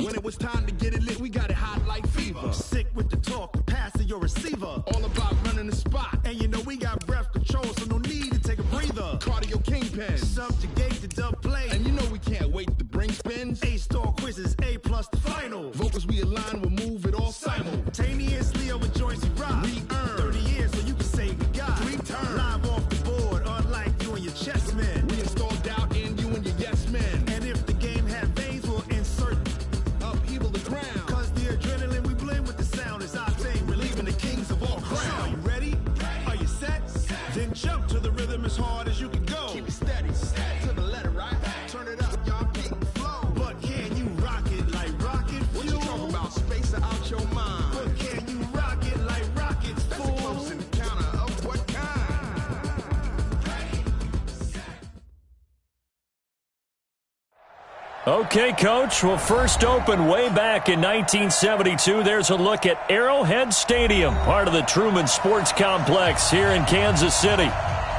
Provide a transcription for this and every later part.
When it was time to get it lit, we got it hot like fever. Sick with the talk, the pass to your receiver. All about running the spot. And you know we got breath control, so no need to take a breather. Cardio kingpin. Subjugate the dub play. And you know we can't wait to bring spins. A-star quizzes, A+ the final. Vocals we align, we'll move it all simultaneously over joints we rock. We earn 30 years so you can say we got 3 turns. Live off the board, unlike you and your chess men. We install doubt in you and your yes men. And if the game had veins, we'll insert upheaval the ground. Cause the adrenaline we blend with the sound is our thing. Relieving the kings of all crowns. So are you ready? Are you set? Then jump to the rhythm as hard as you can go. Keep it steady, to the letter, right? Turn it up, y'all keep the flow. But can you rock it like rocket fuel? What you talking about? Space out your mind. But can you rock it like rockets, That's fool? a close encounter of what kind? Okay, Coach. Well, first opened way back in 1972. There's a look at Arrowhead Stadium, part of the Truman Sports Complex here in Kansas City.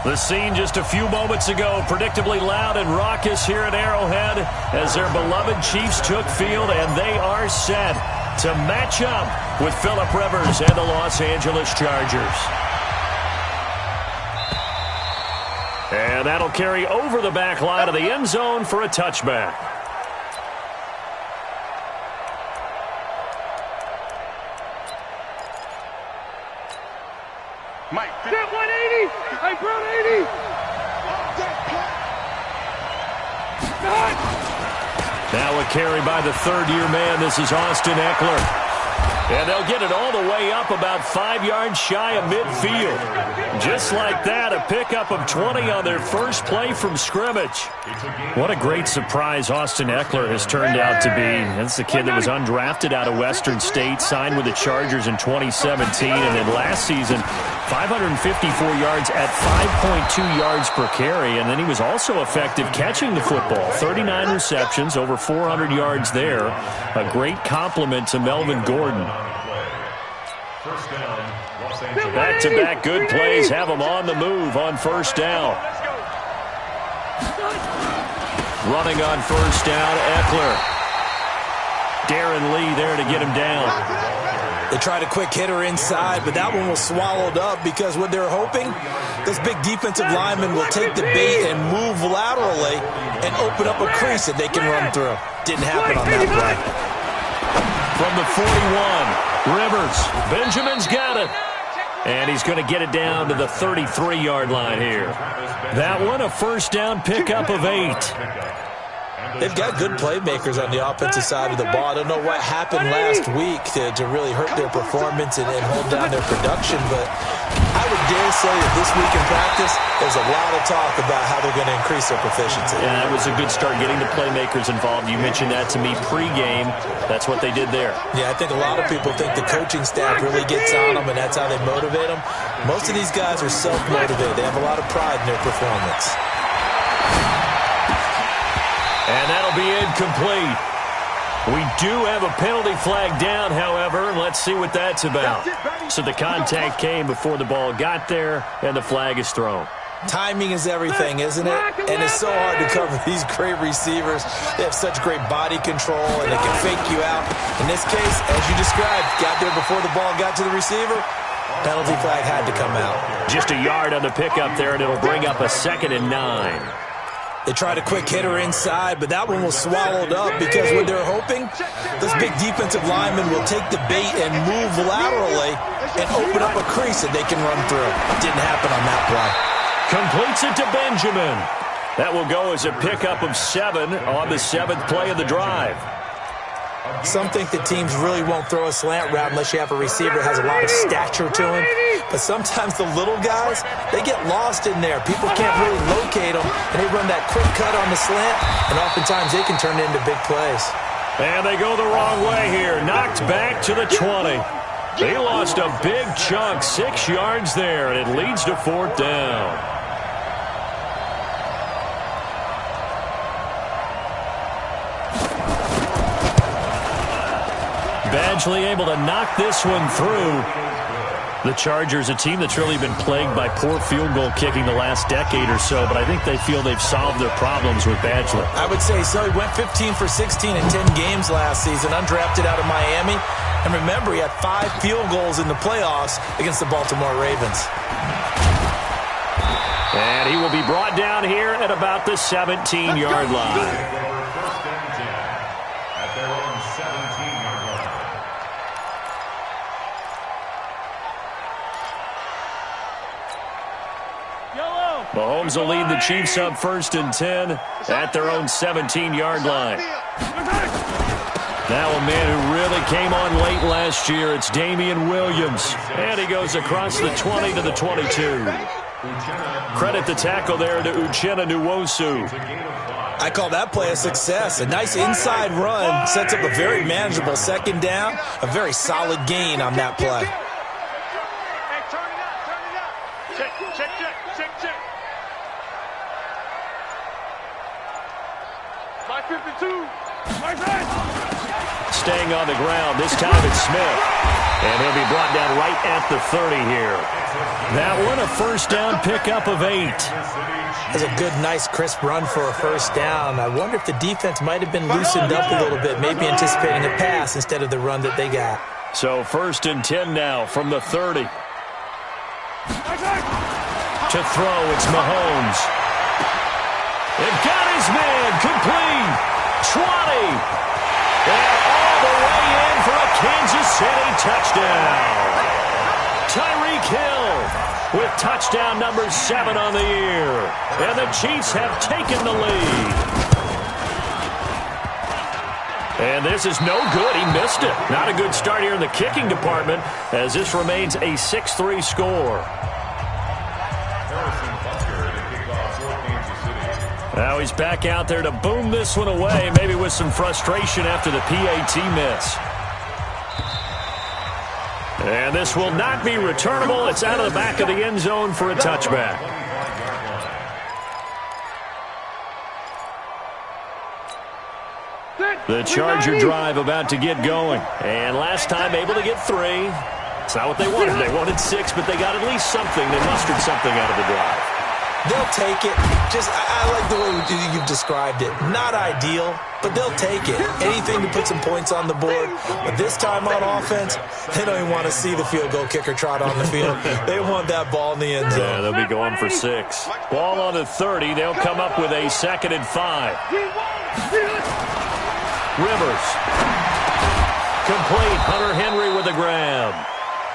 The scene just a few moments ago, predictably loud and raucous here at Arrowhead as their beloved Chiefs took field, and they are set to match up with Phillip Rivers and the Los Angeles Chargers. And that'll carry over the back line of the end zone for a touchback. Mike, get 180! I brought 80! Now a carry by the third-year man. This is Austin Eckler. And they'll get it all the way up about 5 yards shy of midfield. Just like that, a pickup of 20 on their first play from scrimmage. What a great surprise Austin Eckler has turned out to be. That's the kid that was undrafted out of Western State, signed with the Chargers in 2017, and then last season, 554 yards at 5.2 yards per carry, and then he was also effective catching the football. 39 receptions, over 400 yards there. A great compliment to Melvin Gordon. Back-to-back good plays have him on the move on first down. Running on first down, Eckler. Darren Lee there to get him down. They tried a quick hitter inside, but that one was swallowed up because what they're hoping, this big defensive lineman will take the bait and move laterally and open up a crease that they can run through. Didn't happen on that play. From the 41, Rivers. Benjamin's got it. And he's going to get it down to the 33-yard line here. That one, a first down pickup of 8. They've got good playmakers on the offensive side of the ball. I don't know what happened last week to really hurt their performance and hold down their production, but I would dare say that this week in practice, there's a lot of talk about how they're going to increase their proficiency. Yeah, it was a good start getting the playmakers involved. You mentioned that to me pregame. That's what they did there. Yeah, I think a lot of people think the coaching staff really gets on them, and that's how they motivate them. Most of these guys are self-motivated. They have a lot of pride in their performance. And that'll be incomplete. We do have a penalty flag down, however, and let's see what that's about. So the contact came before the ball got there, and the flag is thrown. Timing is everything, isn't it? And it's so hard to cover these great receivers. They have such great body control, and they can fake you out. In this case, as you described, got there before the ball got to the receiver. Penalty flag had to come out. Just a yard on the pickup there, and it'll bring up a 2nd and 9. They tried a quick hitter inside, but that one was swallowed up because what they're hoping, this big defensive lineman will take the bait and move laterally and open up a crease that they can run through. Didn't happen on that play. Completes it to Benjamin. That will go as a pickup of 7 on the 7th play of the drive. Some think that teams really won't throw a slant route unless you have a receiver that has a lot of stature to him. But sometimes the little guys, they get lost in there. People can't really locate them, and they run that quick cut on the slant, and oftentimes they can turn it into big plays. And they go the wrong way here. Knocked back to the 20. They lost a big chunk, 6 yards there, and it leads to 4th down. Badgley able to knock this one through. The Chargers, a team that's really been plagued by poor field goal kicking the last decade or so, but I think they feel they've solved their problems with Badgley. I would say so. He went 15 for 16 in 10 games last season, undrafted out of Miami. And remember, he had 5 field goals in the playoffs against the Baltimore Ravens. And he will be brought down here at about the 17-yard line. At their own 17-yard line. Mahomes will lead the Chiefs up 1st and 10 at their own 17-yard line. Now a man who really came on late last year, it's Damian Williams. And he goes across the 20 to the 22. Credit the tackle there to Uchenna Nwosu. I call that play a success. A nice inside run sets up a very manageable 2nd down. A very solid gain on that play. Hey, turn it up, turn it up. Check, check, check, check, check. 552. My side. Staying on the ground, this time it's Smith. And he'll be brought down right at the 30 here. That one a 1st down pickup of 8. That's a good, nice, crisp run for a 1st down. I wonder if the defense might have been loosened up a little bit, maybe anticipating a pass instead of the run that they got. So 1st and 10 now from the 30. To throw, it's Mahomes. They've got his man, complete. 20. And all the way in for a Kansas City touchdown. Tyreek Hill with touchdown number 7 on the year. And the Chiefs have taken the lead. And this is no good. He missed it. Not a good start here in the kicking department as this remains a 6-3 score. Now he's back out there to boom this one away, maybe with some frustration after the PAT miss. And this will not be returnable. It's out of the back of the end zone for a touchback. The Charger drive about to get going. And last time able to get 3. It's not what they wanted. They wanted 6, but they got at least something. They mustered something out of the drive. They'll take it. I like the way you've described it. Not ideal, but they'll take it. Anything to put some points on the board. But this time on offense, they don't even want to see the field goal kicker trot on the field. They want that ball in the end zone. Yeah, they'll be going for 6. Ball on the 30. They'll come up with a 2nd and 5. Rivers. Complete. Hunter Henry with a grab.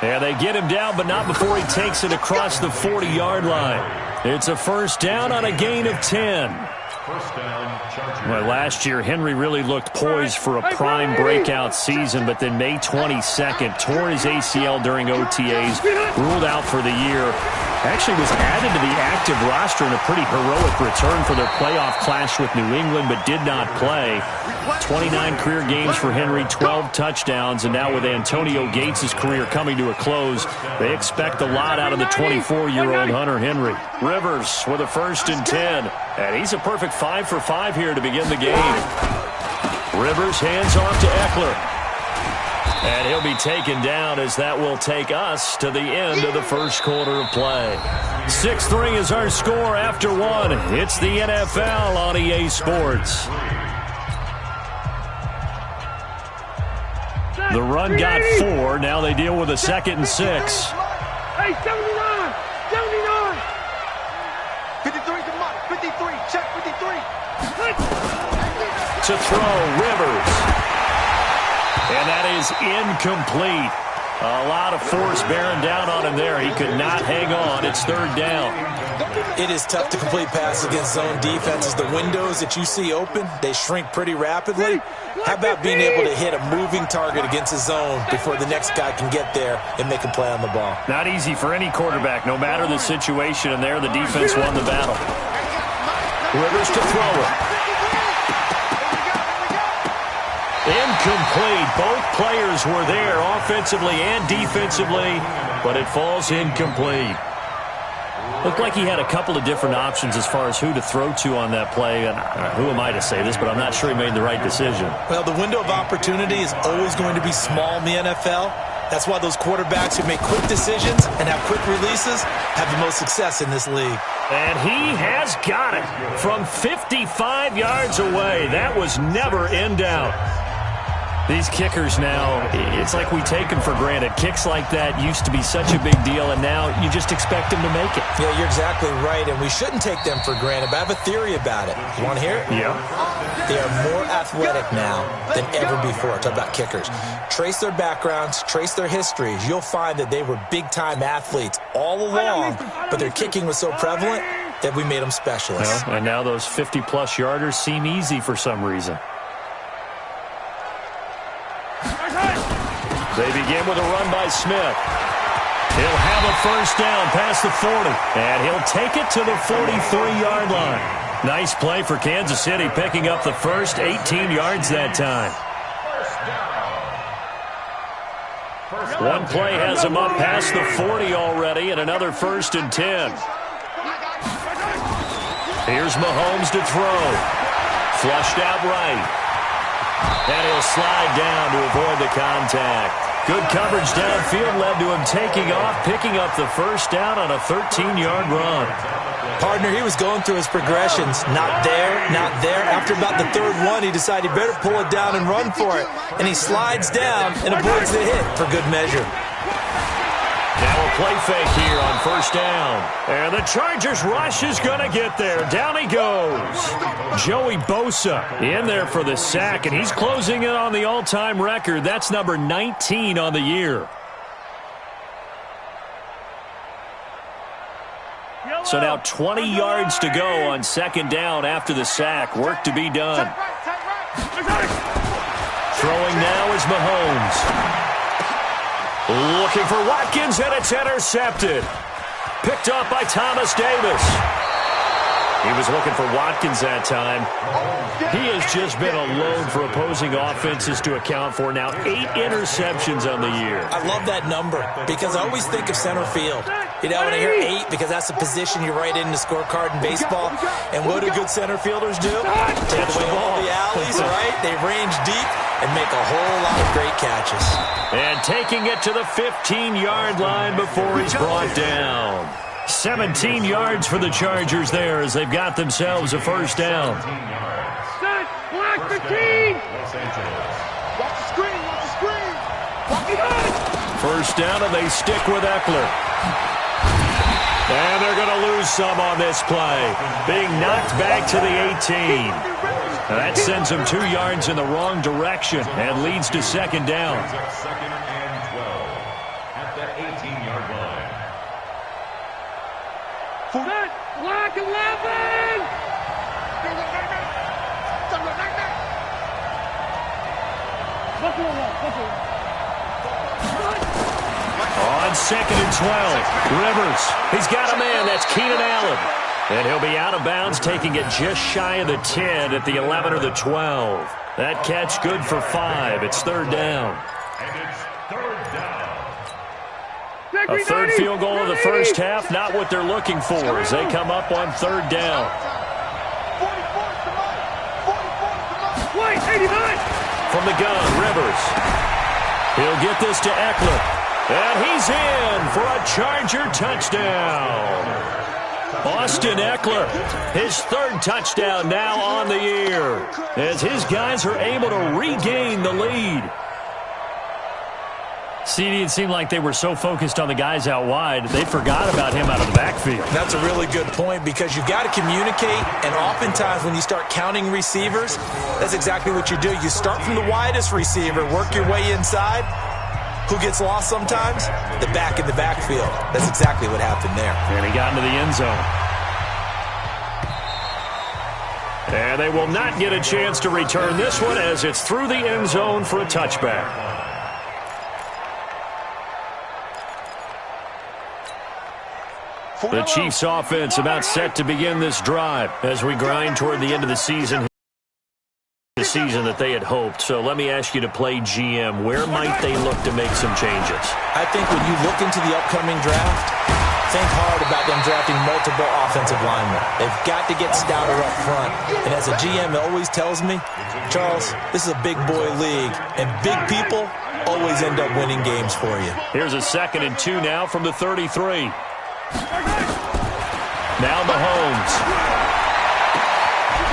And they get him down, but not before he takes it across the 40-yard line. It's a 1st down on a gain of 10. Well, last year, Henry really looked poised for a prime breakout season, but then May 22nd, tore his ACL during OTAs, ruled out for the year. Actually was added to the active roster in a pretty heroic return for their playoff clash with New England, but did not play. 29 career games for Henry, 12 touchdowns, and now with Antonio Gates' career coming to a close, they expect a lot out of the 24-year-old Hunter Henry. Rivers with a 1st and 10, and he's a perfect 5 for 5 here to begin the game. Rivers hands off to Eckler. And he'll be taken down as that will take us to the end of the 1st quarter of play. 6-3 is our score after 1. It's the NFL on EA Sports. The run got 4. Now they deal with a 2nd and 6. Hey, 79! 79! 53 to Mike. 53. Check 53. To throw, Rivers. And that is incomplete. A lot of force bearing down on him there. He could not hang on. It's 3rd down. It is tough to complete passes against zone defenses. The windows that you see open, they shrink pretty rapidly. How about being able to hit a moving target against a zone before the next guy can get there and make a play on the ball? Not easy for any quarterback, no matter the situation. And there, the defense won the battle. Rivers to throw it. Incomplete. Both players were there offensively and defensively, but it falls incomplete. Looked like he had a couple of different options as far as who to throw to on that play. And who am I to say this, but I'm not sure he made the right decision. Well, the window of opportunity is always going to be small in the NFL. That's why those quarterbacks who make quick decisions and have quick releases have the most success in this league. And he has got it from 55 yards away. That was never in doubt. These kickers now, it's like we take them for granted. Kicks like that used to be such a big deal, and now you just expect them to make it. Yeah, you're exactly right, and we shouldn't take them for granted, but I have a theory about it. You want to hear it? Yeah. They are more athletic now than ever before. Talk about kickers. Trace their backgrounds, trace their histories. You'll find that they were big-time athletes all along, but their kicking was so prevalent that we made them specialists. Well, and now those 50-plus yarders seem easy for some reason. They begin with a run by Smith. He'll have a first down past the 40, and he'll take it to the 43-yard line. Nice play for Kansas City, picking up the first 18 yards that time. One play has him up past the 40 already, and another 1st and 10. Here's Mahomes to throw. Flushed out right. And he'll slide down to avoid the contact. Good coverage downfield led to him taking off, picking up the first down on a 13-yard run. Partner, he was going through his progressions. Not there, not there. After about the 3rd one, he decided he better pull it down and run for it. And he slides down and avoids the hit for good measure. Now a play fake here on 1st down. And the Chargers rush is going to get there. Down he goes. Joey Bosa in there for the sack, and he's closing in on the all-time record. That's number 19 on the year. So now 20 yards to go on 2nd down after the sack. Work to be done. Throwing now is Mahomes. Looking for Watkins, and it's intercepted. Picked up by Thomas Davis. He was looking for Watkins that time. He has just been alone for opposing offenses to account for now 8 interceptions on the year. I love that number because I always think of center field. You know, when I hear 8, because that's the position you write in the scorecard in baseball. And what do good center fielders do? Take away all the alleys, right? They range deep and make a whole lot of great catches. And taking it to the 15-yard line before he's brought down. 17 yards for the Chargers there as they've got themselves a first down. Set, black 15. Watch the screen, watch the screen. Walk it on. First down, and they stick with Eckler. And they're going to lose some on this play. Being knocked back to the 18. That sends them 2 yards in the wrong direction and leads to 2nd down. 2nd and 12 at the 18-yard line. Set, black 11. On 2nd and 12, Rivers. He's got a man. That's Keenan Allen. And he'll be out of bounds, taking it just shy of the 10 at the 11 or the 12. That catch good for 5. It's 3rd down. And it's 3rd down. A 3rd field goal of the first half, not what they're looking for as they come up on 3rd down. 89. From the gun, Rivers. He'll get this to Eckler. And he's in for a Charger touchdown. Austin Eckler, his 3rd touchdown now on the year, as his guys are able to regain the lead. CD, it seemed like they were so focused on the guys out wide, they forgot about him out of the backfield. That's a really good point because you've got to communicate, and oftentimes when you start counting receivers, that's exactly what you do. You start from the widest receiver, work your way inside. Who gets lost sometimes? The back in the backfield. That's exactly what happened there. And he got into the end zone. And they will not get a chance to return this one as it's through the end zone for a touchback. The Chiefs offense about set to begin this drive as we grind toward the end of the season. The season that they had hoped. So let me ask you to play GM. Where might they look to make some changes? I think when you look into the upcoming draft, think hard about them drafting multiple offensive linemen. They've got to get stouter up front. And as a GM, it always tells me, Charles, this is a big boy league. And big people always end up winning games for you. Here's a 2nd and 2 now from the 33. Now Mahomes.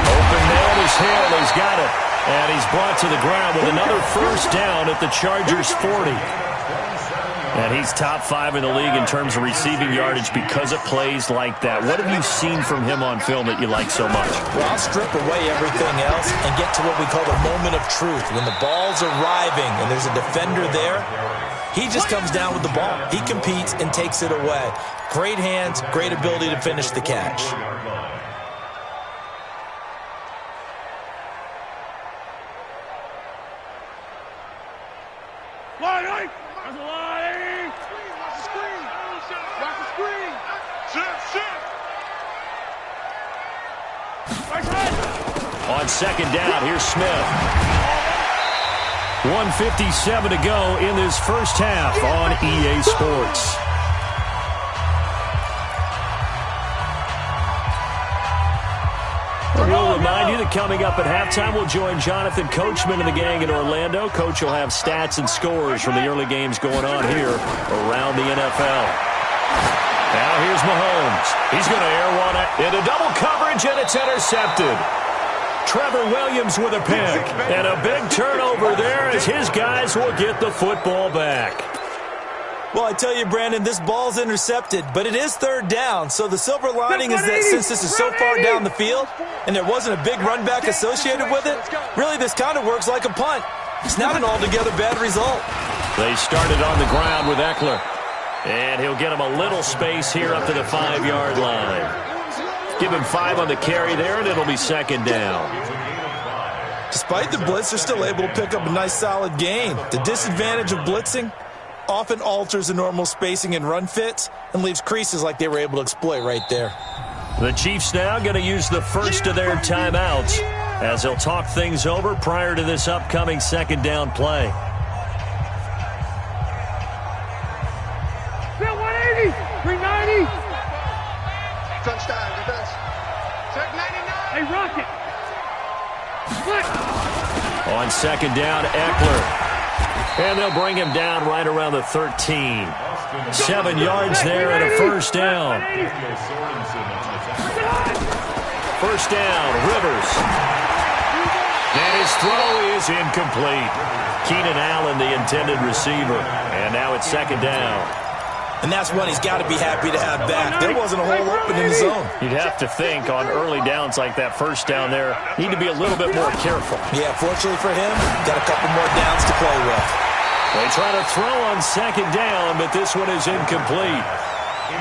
Open man is Hill. He's got it. And he's brought to the ground with another first down at the Chargers' 40. And he's top 5 in the league in terms of receiving yardage because of plays like that. What have you seen from him on film that you like so much? Well, I'll strip away everything else and get to what we call the moment of truth. When the ball's arriving and there's a defender there, he just comes down with the ball. He competes and takes it away. Great hands, great ability to finish the catch. On 2nd down, here's Smith. 1:57 to go in this first half on EA Sports. We'll remind you that coming up at halftime, we'll join Jonathan Coachman and the gang in Orlando. Coach will have stats and scores from the early games going on here around the NFL. Now here's Mahomes. He's going to air one into double coverage, and it's intercepted. Trevor Williams with a pick. And a big turnover there as his guys will get the football back. Well, I tell you, Brandon, this ball's intercepted, but it is 3rd down. So the silver lining is that since this is so far down the field and there wasn't a big run back associated with it, really this kind of works like a punt. It's not an altogether bad result. They started on the ground with Eckler. And he'll get him a little space here up to the 5-yard line. Give him 5 on the carry there, and it'll be 2nd down. Despite the blitz, they're still able to pick up a nice solid gain. The disadvantage of blitzing often alters the normal spacing and run fits and leaves creases like they were able to exploit right there. The Chiefs now going to use the first of their timeouts as they'll talk things over prior to this upcoming 2nd down play. 180, 390. Touchdown, defense. Check 99. Hey, Rocket. Split. On 2nd down, Eckler. And they'll bring him down right around the 13. 7 yards there and a first down. First down, Rivers. And his throw is incomplete. Keenan Allen, the intended receiver. And now it's 2nd down. And that's one he's got to be happy to have back. There wasn't a hole open in the zone. You'd have to think on early downs like that first down there, need to be a little bit more careful. Yeah, fortunately for him, got a couple more downs to play with. They try to throw on 2nd down, but this one is incomplete.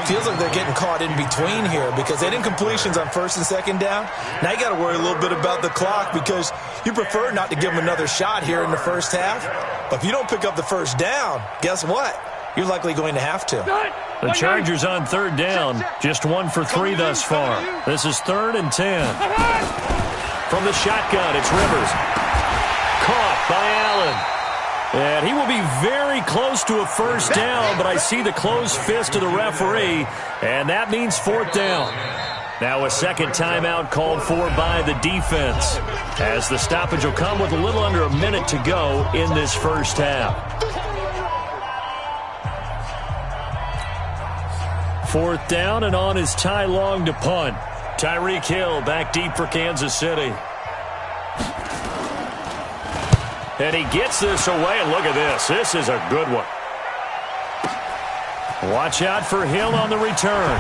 Feels like they're getting caught in between here because they had incompletions on 1st and 2nd down. Now you got to worry a little bit about the clock because you prefer not to give them another shot here in the first half. But if you don't pick up the first down, guess what? You're likely going to have to. The Chargers on 3rd down, just 1 for 3 thus far. This is 3rd and 10. From the shotgun, it's Rivers. Caught by Allen. And he will be very close to a first down, but I see the closed fist of the referee, and that means 4th down. Now a 2nd timeout called for by the defense, as the stoppage will come with a little under a minute to go in this first half. 4th down, and on is Ty Long to punt. Tyreek Hill back deep for Kansas City. And he gets this away, and look at this. This is a good one. Watch out for Hill on the return.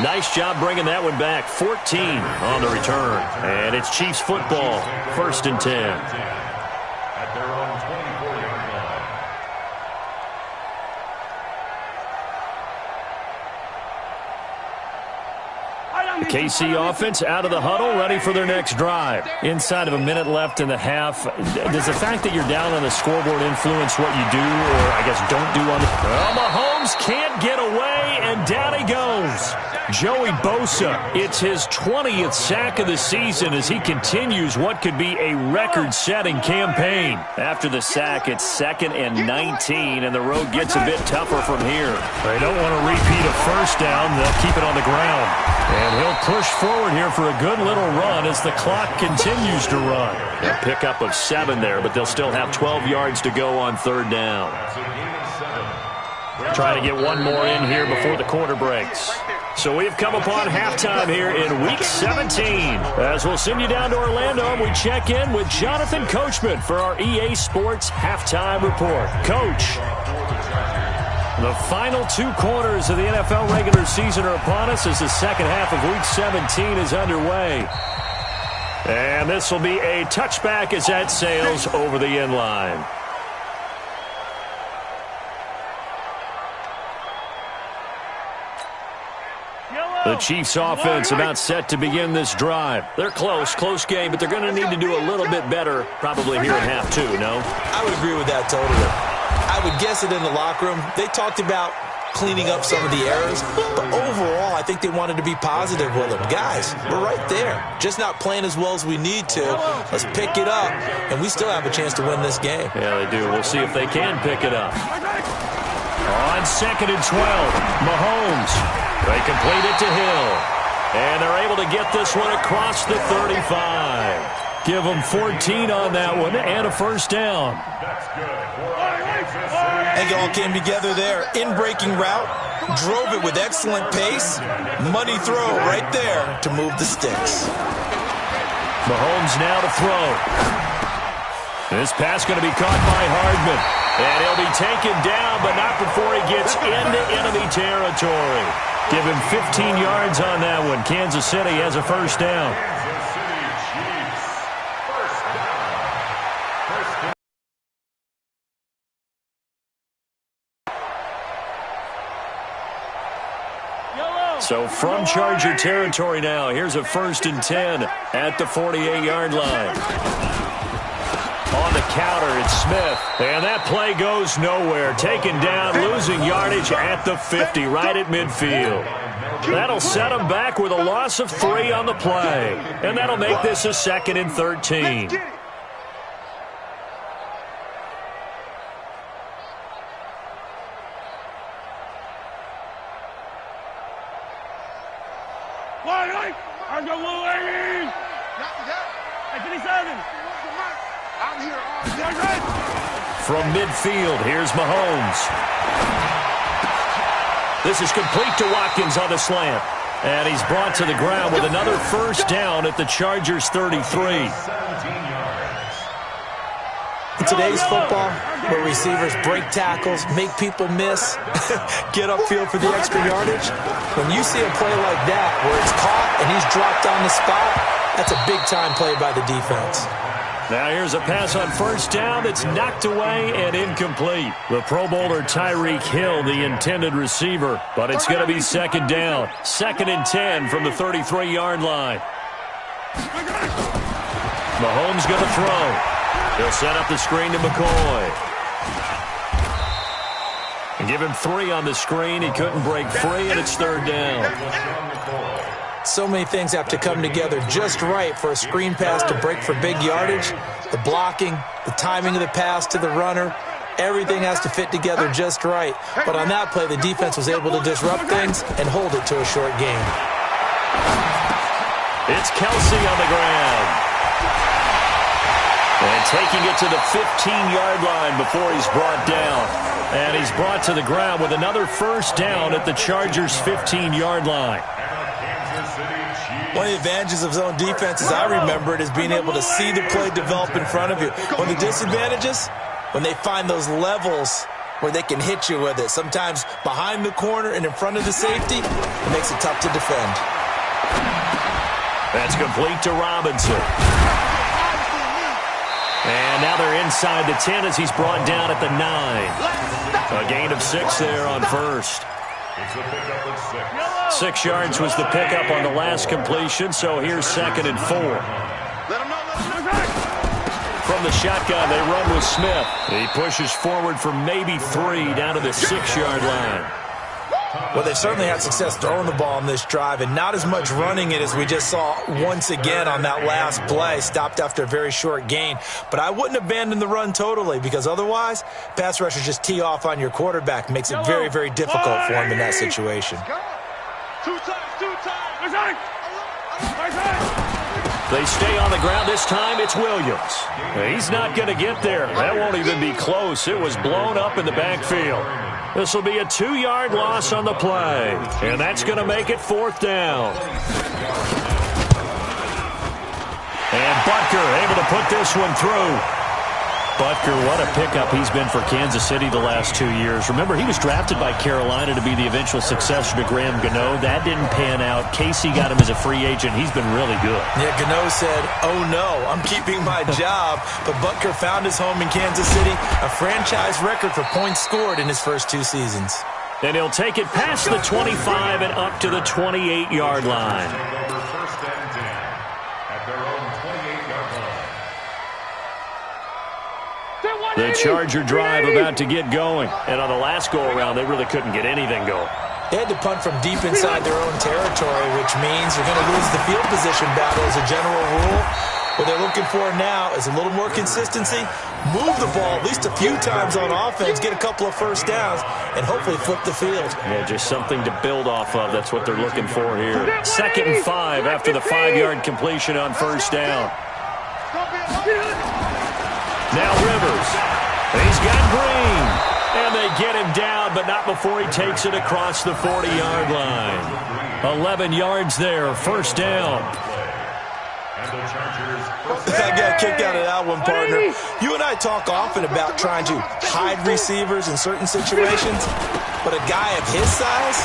Nice job bringing that one back. 14 on the return. And it's Chiefs football, 1st and 10. At their own 24-yard line. The KC offense out of the huddle, ready for their next drive. Inside of a minute left in the half, does the fact that you're down on the scoreboard influence what you do, or I guess don't do on the... Well, Mahomes can't get away, and down he goes. Joey Bosa, it's his 20th sack of the season as he continues what could be a record-setting campaign. After the sack, it's 2nd and 19, and the road gets a bit tougher from here. They don't want to repeat a first down. They'll keep it on the ground. And he'll push forward here for a good little run as the clock continues to run. A pickup of 7 there, but they'll still have 12 yards to go on third down. Trying to get one more in here before the quarter breaks. So we've come upon halftime here in Week 17. As we'll send you down to Orlando, and we check in with Jonathan Coachman for our EA Sports Halftime Report. Coach, the final 2 quarters of the NFL regular season are upon us as the second half of Week 17 is underway. And this will be a touchback as that sails over the end line. The Chiefs offense about set to begin this drive. They're close game, but they're going to need to do a little bit better probably here in half 2, no? I would agree with that totally. I would guess it in the locker room. They talked about cleaning up some of the errors, but overall, I think they wanted to be positive with them. Guys, we're right there. Just not playing as well as we need to. Let's pick it up, and we still have a chance to win this game. Yeah, they do. We'll see if they can pick it up. On 2nd and 12, Mahomes. They complete it to Hill. And they're able to get this one across the 35. Give them 14 on that one and a first down. And it all came together there. In-breaking route. Drove it with excellent pace. Money throw right there to move the sticks. Mahomes now to throw. This pass going to be caught by Hardman. And he'll be taken down, but not before he gets into enemy territory. Give him 15 yards on that one. Kansas City has a first down. So from Charger territory now, here's a 1st and 10 at the 48-yard line. On the counter, it's Smith. And that play goes nowhere. Taken down, losing yardage at the 50, right at midfield. That'll set them back with a loss of 3 on the play. And that'll make this a 2nd and 13. From midfield, here's Mahomes. This is complete to Watkins on the slant. And he's brought to the ground with another first down at the Chargers' 33. In today's football, where receivers break tackles, make people miss, get upfield for the extra yardage, when you see a play like that where it's caught and he's dropped on the spot, that's a big-time play by the defense. Now here's a pass on first down that's knocked away and incomplete. The Pro Bowler Tyreek Hill, the intended receiver, but it's going to be 2nd down. 2nd and 10 from the 33-yard line. Mahomes going to throw. He'll set up the screen to McCoy. And give him 3 on the screen. He couldn't break free, and it's 3rd down. So many things have to come together just right for a screen pass to break for big yardage. The blocking, the timing of the pass to the runner, everything has to fit together just right. But on that play, the defense was able to disrupt things and hold it to a short game. It's Kelsey on the ground. And taking it to the 15-yard line before he's brought down. And he's brought to the ground with another first down at the Chargers' 15-yard line. One of the advantages of zone defense, as I remember it, is being able to see the play develop in front of you. One of the disadvantages, when they find those levels where they can hit you with it, sometimes behind the corner and in front of the safety, it makes it tough to defend. That's complete to Robinson. And now they're inside the 10 as he's brought down at the 9. A gain of 6 there on first. 6 yards was the pickup on the last completion, so here's 2nd and 4. From the shotgun, they run with Smith. He pushes forward for maybe 3 down to the 6-yard line. Well, they've certainly had success throwing the ball on this drive, and not as much running it as we just saw once again on that last play, stopped after a very short gain. But I wouldn't abandon the run totally, because otherwise, pass rushers just tee off on your quarterback. Makes it very, very difficult for him in that situation. 2 times. They stay on the ground. This time it's Williams. He's not going to get there. That won't even be close. It was blown up in the backfield. This will be a 2-yard loss on the play. And that's going to make it 4th down. And Butker able to put this one through. Butker, what a pickup he's been for Kansas City the last 2 years. Remember, he was drafted by Carolina to be the eventual successor to Graham Gano. That didn't pan out. Casey got him as a free agent. He's been really good. Yeah, Gano said, oh no, I'm keeping my job. But Butker found his home in Kansas City, a franchise record for points scored in his first 2 seasons. And he'll take it past the 25 and up to the 28-yard line. First and 10 at their own 28-yard line. The Charger drive about to get going. And on the last go-around, they really couldn't get anything going. They had to punt from deep inside their own territory, which means you're going to lose the field position battle as a general rule. What they're looking for now is a little more consistency, move the ball at least a few times on offense, get a couple of first downs, and hopefully flip the field. Yeah, just something to build off of. That's what they're looking for here. 2nd and 5 after the 5-yard completion on first down. Now Rivers. He's got Green. And they get him down, but not before he takes it across the 40-yard line. 11 yards there, first down. I got a kick out of that one, partner. You and I talk often about trying to hide receivers in certain situations, but a guy of his size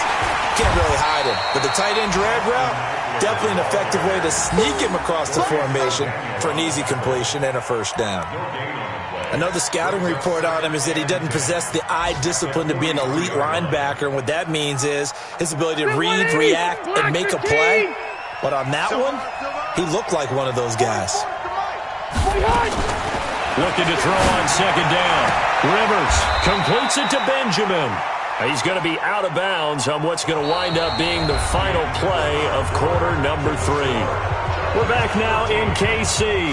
can't really hide him. But the tight end drag route, definitely an effective way to sneak him across the formation for an easy completion and a first down. Another scouting report on him is that he doesn't possess the eye discipline to be an elite linebacker, and what that means is his ability to read, react, and make a play. But on that one, he looked like one of those guys. Looking to throw on second down. Rivers completes it to Benjamin. He's going to be out of bounds on what's going to wind up being the final play of quarter number 3. We're back now in KC.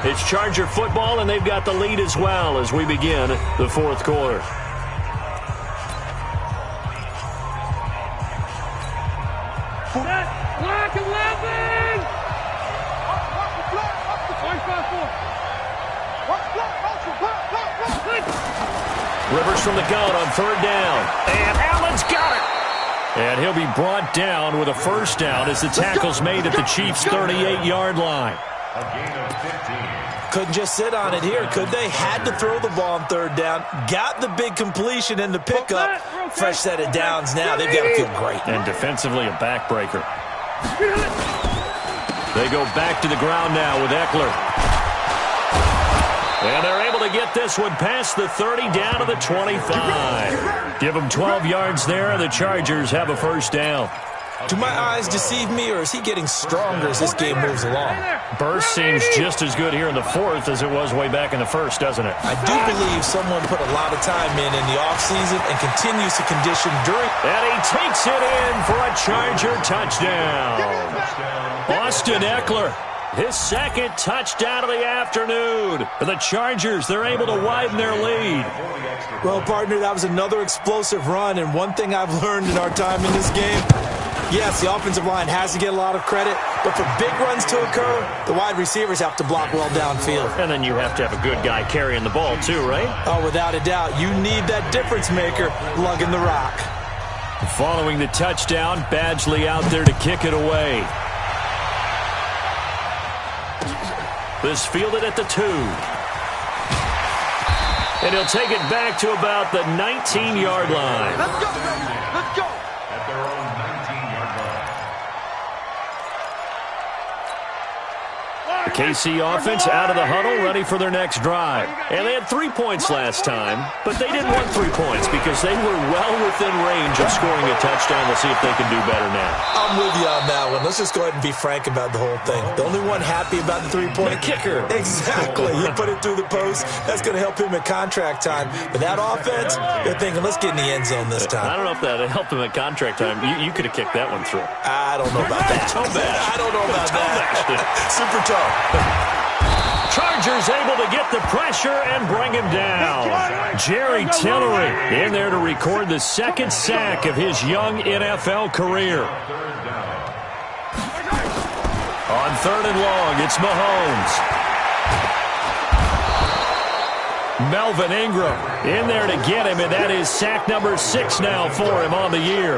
It's Charger football, and they've got the lead as well as we begin the 4th quarter. Black 11! Rivers from the gun on 3rd down. And Allen's got it. And he'll be brought down with a first down as the tackle's made at the Chiefs' 38-yard line. A gain of 15. Couldn't just sit on it here, could they? Had to throw the ball on 3rd down. Got the big completion in the pickup. Fresh set of downs now. They've got to feel great. And defensively, a backbreaker. They go back to the ground now with Eckler. And they're able to get this one past the 30 down to the 25. Give them 12 yards there, and the Chargers have a first down. Do my eyes deceive me, or is he getting stronger as this game moves along? Burst seems just as good here in the 4th as it was way back in the 1st, doesn't it? I do believe someone put a lot of time in the offseason and continues to condition during. And he takes it in for a Charger touchdown. Austin Eckler, his 2nd touchdown of the afternoon. And the Chargers, they're able to widen their lead. Well, partner, that was another explosive run, and one thing I've learned in our time in this game, yes, the offensive line has to get a lot of credit, but for big runs to occur, the wide receivers have to block well downfield. And then you have to have a good guy carrying the ball too, right? Oh, without a doubt. You need that difference maker lugging the rock. Following the touchdown, Badgley out there to kick it away. This fielded at the 2. And he'll take it back to about the 19-yard line. Let's go, baby. Let's go. At their own 19-yard line. The KC offense out of the huddle, ready for their next drive. And they had 3 points last time, but they didn't want 3 points because they were well within range of scoring a touchdown. We'll see if they can do better now. I'm with you on that one. Let's just go ahead and be frank about the whole thing. The only one happy about the 3-point kicker. Exactly. He put it through the post. That's going to help him at contract time. But that offense, they're thinking, let's get in the end zone this time. I don't know if that helped him at contract time. You could have kicked that one through. I don't know about that. I don't know about that. Super tough. Chargers able to get the pressure and bring him down. Jerry Tillery in there to record the 2nd sack of his young NFL career. On 3rd and long. It's Mahomes. Melvin Ingram in there to get him, and that is sack number 6 now for him on the year.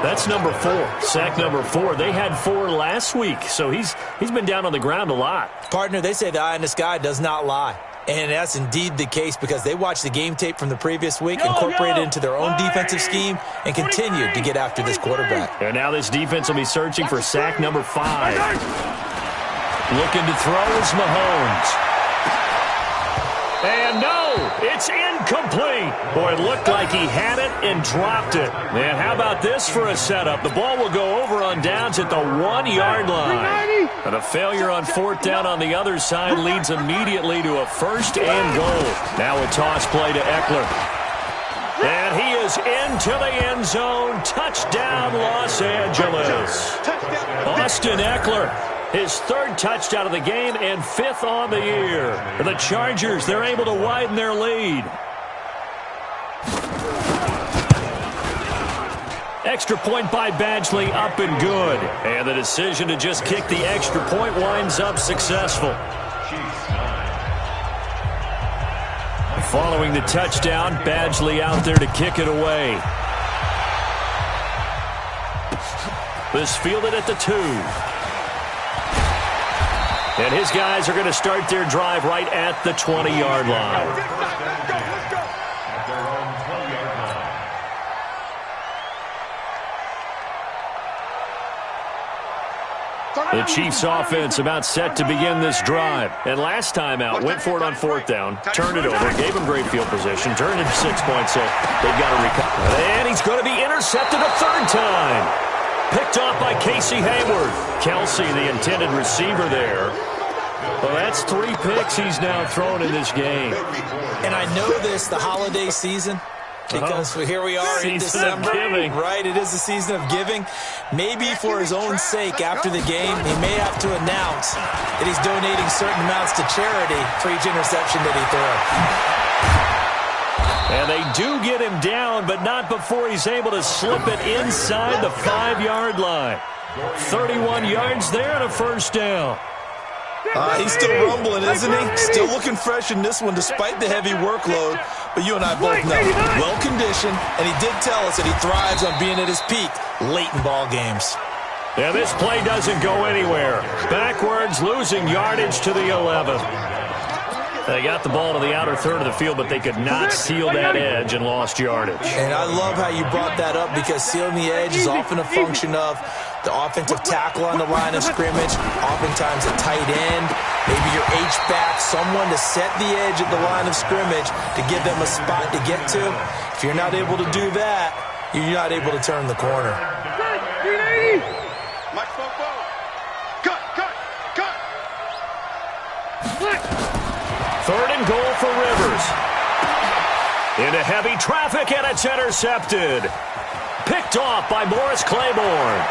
That's number 4. Sack number 4. They had 4 last week, so he's been down on the ground a lot. Partner, they say the eye in the sky does not lie. And that's indeed the case because they watched the game tape from the previous week, incorporated it into their own defensive scheme, and continued to get after this quarterback. And now this defense will be searching for sack number 5. Looking to throw is Mahomes. And no, it's incomplete. Boy, it looked like he had it and dropped it. Man, how about this for a setup? The ball will go over on downs at the 1-yard line. And a failure on 4th down on the other side leads immediately to a 1st and goal. Now a toss play to Eckler. And he is into the end zone. Touchdown, Los Angeles. Austin Eckler. His 3rd touchdown of the game and 5th on the year. For the Chargers, they're able to widen their lead. Extra point by Badgley, up and good. And the decision to just kick the extra point winds up successful. Following the touchdown, Badgley out there to kick it away. This fielded at the 2. And his guys are going to start their drive right at the 20-yard line. The Chiefs offense about set to begin this drive. And last time out, went for it on 4th down, turned it over, gave him great field position, turned it 6 points, so they've got to recover. And he's going to be intercepted a 3rd time. Picked off by Casey Hayward. Kelsey, the intended receiver there. Well, that's 3 picks he's now thrown in this game. And I know this, the holiday season, because here we are in December. Right, it is the season of giving. Maybe for his own sake, after the game, he may have to announce that he's donating certain amounts to charity for each interception that he throws. And they do get him down, but not before he's able to slip it inside the 5-yard line. 31 yards there and a 1st down. He's still rumbling, isn't he? Still looking fresh in this one despite the heavy workload. But you and I both know, well-conditioned, and he did tell us that he thrives on being at his peak late in ball games. Yeah, this play doesn't go anywhere. Backwards, losing yardage to the 11. They got the ball to the outer 3rd of the field, but they could not seal that edge and lost yardage. And I love how you brought that up because sealing the edge is often a function of the offensive tackle on the line of scrimmage, oftentimes a tight end, maybe your H-back, someone to set the edge at the line of scrimmage to give them a spot to get to. If you're not able to do that, you're not able to turn the corner. Third and goal for Rivers. Into heavy traffic, and it's intercepted. Picked off by Morris Claiborne.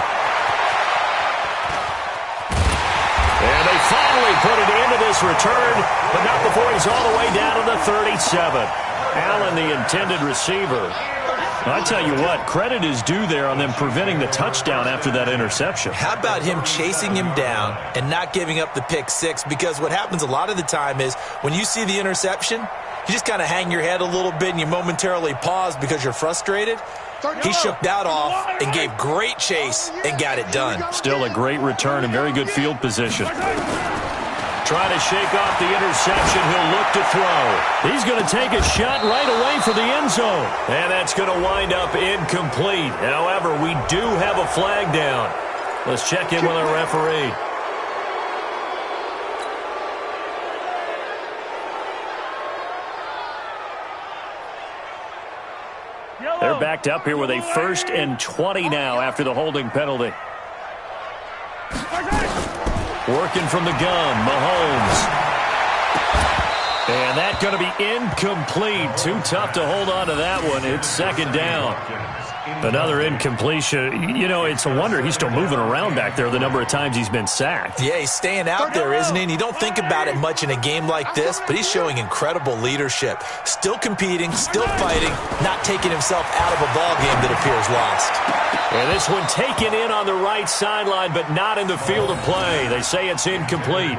And they finally put it into this return, but not before he's all the way down to the 37. Allen, the intended receiver. I tell you what, credit is due there on them preventing the touchdown after that interception. How about him chasing him down and not giving up the pick 6? Because what happens a lot of the time is when you see the interception, you just kind of hang your head a little bit and you momentarily pause because you're frustrated. He shook that off and gave great chase and got it done. Still a great return and very good field position. Trying to shake off the interception. He'll look to throw. He's going to take a shot right away for the end zone. And that's going to wind up incomplete. However, we do have a flag down. Let's check in with our referee. They're backed up here with a 1st and 20 now after the holding penalty. Working from the gun, Mahomes. And that Going to be incomplete. Too tough to hold on to that one. It's second down. Another incompletion. You know, it's a wonder he's still moving around back there the number of times he's been sacked. Yeah, he's staying out there, isn't he? And you don't think about it much in a game like this, but he's showing incredible leadership. Still competing, still fighting, not taking himself out of a ball game that appears lost. And this one taken in on the right sideline, but not in the field of play. They say it's incomplete.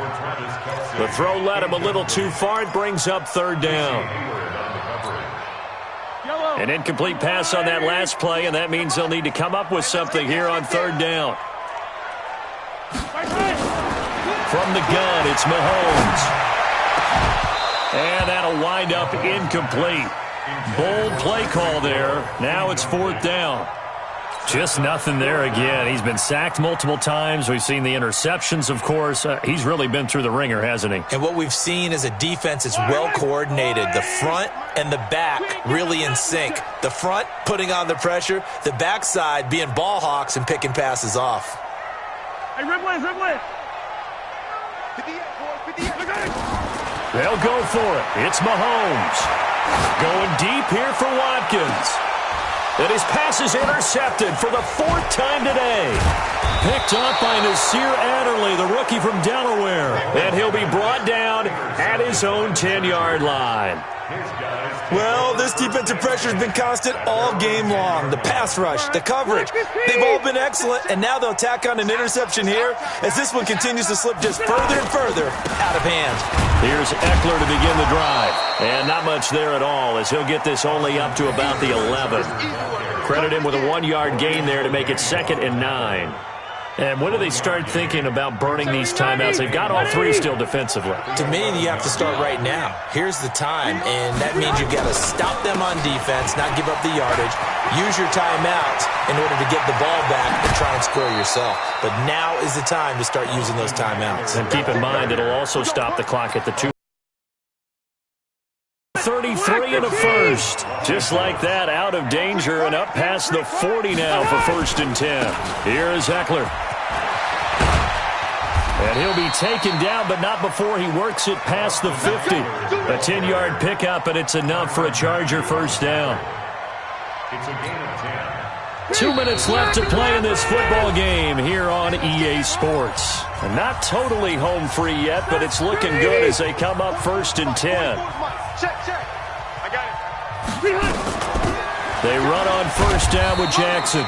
The throw led him a little too far. It brings up third down. An incomplete pass on that last play, and that means they'll need to come up with something here on third down. From the gun, it's Mahomes. And that'll wind up incomplete. Bold play call there. Now it's fourth down. Just nothing there again. He's been sacked multiple times. We've seen the interceptions, of course. He's really been through the ringer, hasn't he? And what we've seen is a defense that's well coordinated. The front and the back really in sync. The front putting on the pressure. The backside being ball hawks and picking passes off. Hey, Ridley. They'll go for it. It's Mahomes. Going deep here for Watkins. And his pass is intercepted for the fourth time today. Picked up by Nasir Adderley, the rookie from Delaware. And he'll be brought down at his own 10-yard line. Well, this defensive pressure has been constant all game long. The pass rush, the coverage, they've all been excellent, and now they'll tack on an interception here as this one continues to slip just further and further out of hand. Here's Eckler to begin the drive. And not much there at all as he'll get this only up to about the 11. Credit him with a 1-yard gain there to make it 2nd and 9. And when do they start thinking about burning these timeouts? They've got all three still defensively. To me, you have to start right now. Here's the time, and that means you've got to stop them on defense, not give up the yardage, use your timeouts in order to get the ball back and try and score yourself. But now is the time to start using those timeouts. And keep in mind, it'll also stop the clock at the 2. 33 and a first. Just like that, out of danger and up past the 40 now for 1st and 10. Here's Eckler. And he'll be taken down, but not before he works it past the 50. A 10-yard pickup, and it's enough for a Charger first down. It's a gain of 10. 2 minutes left to play in this football game here on EA Sports. And not totally home free yet, but it's looking good as they come up 1st and 10. Check. I got it. They run on first down with Jackson.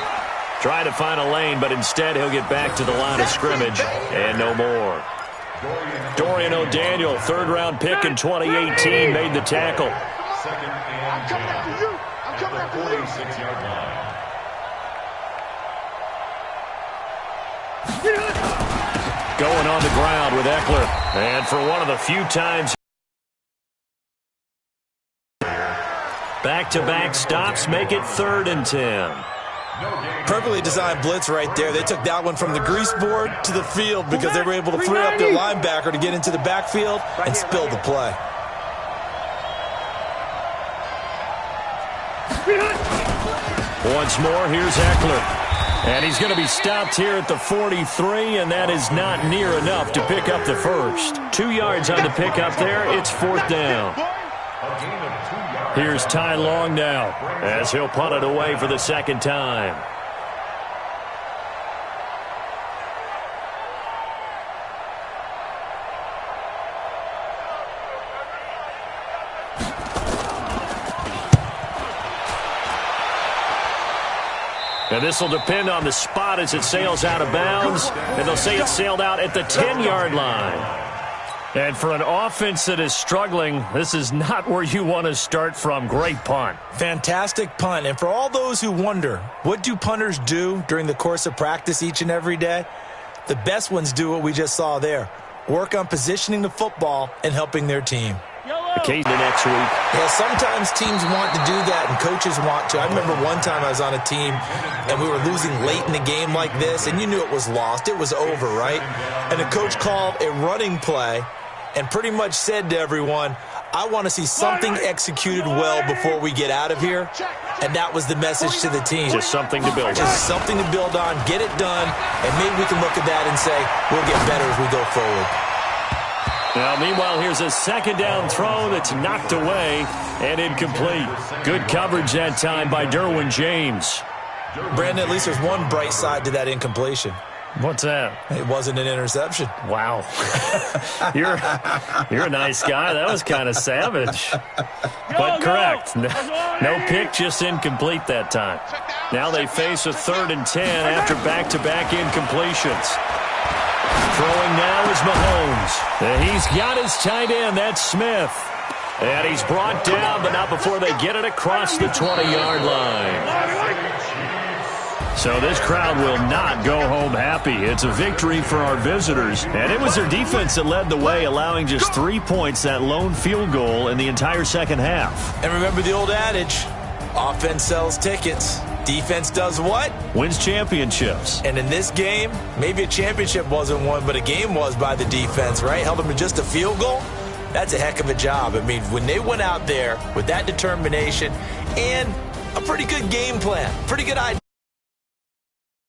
Trying to find a lane, but instead he'll get back to the line of scrimmage and no more. Dorian O'Daniel, 3rd-round pick in 2018, made the tackle. 2nd and 10 at the 46-yard line. Going on the ground with Eckler. And for one of the few times, back-to-back stops make it 3rd and 10. Perfectly designed blitz right there. They took that one from the grease board to the field because they were able to free up their linebacker to get into the backfield and spill the play. Once more, here's Eckler. And he's going to be stopped here at the 43, and that is not near enough to pick up the first. 2 yards on the pickup there. It's 4th down. Here's Ty Long now as he'll punt it away for the 2nd time. And this will depend on the spot as it sails out of bounds. And they'll say it sailed out at the 10-yard line. And for an offense that is struggling, this is not where you want to start from. Great punt. Fantastic punt. And for all those who wonder, what do punters do during the course of practice each and every day? The best ones do what we just saw there. Work on positioning the football and helping their team. Occasionally next week. Yeah, sometimes teams want to do that and coaches want to. I remember one time I was on a team and we were losing late in the game like this, and you knew it was lost. It was over, right? And the coach called a running play and pretty much said to everyone, I want to see something executed well before we get out of here. And that was the message to the team. Just something to build on. Just something to build on, get it done, and maybe we can look at that and say, we'll get better as we go forward. Now, meanwhile, here's a second down throw that's knocked away and incomplete. Good coverage that time by Derwin James. Brandon, at least there's one bright side to that incompletion. What's that? It wasn't an interception. Wow. You're a nice guy. That was kind of savage. But correct. No pick, just incomplete that time. Now they face a 3rd and 10 after back-to-back incompletions. Throwing now is Mahomes. And he's got his tight end. That's Smith. And he's brought down, but not before they get it across the 20-yard line. So this crowd will not go home happy. It's a victory for our visitors. And it was their defense that led the way, allowing just 3 points, that lone field goal in the entire second half. And remember the old adage, offense sells tickets. Defense does what? Wins championships. And in this game, maybe a championship wasn't won, but a game was by the defense, right? Held them to just a field goal. That's a heck of a job. I mean, when they went out there with that determination and a pretty good game plan, pretty good idea.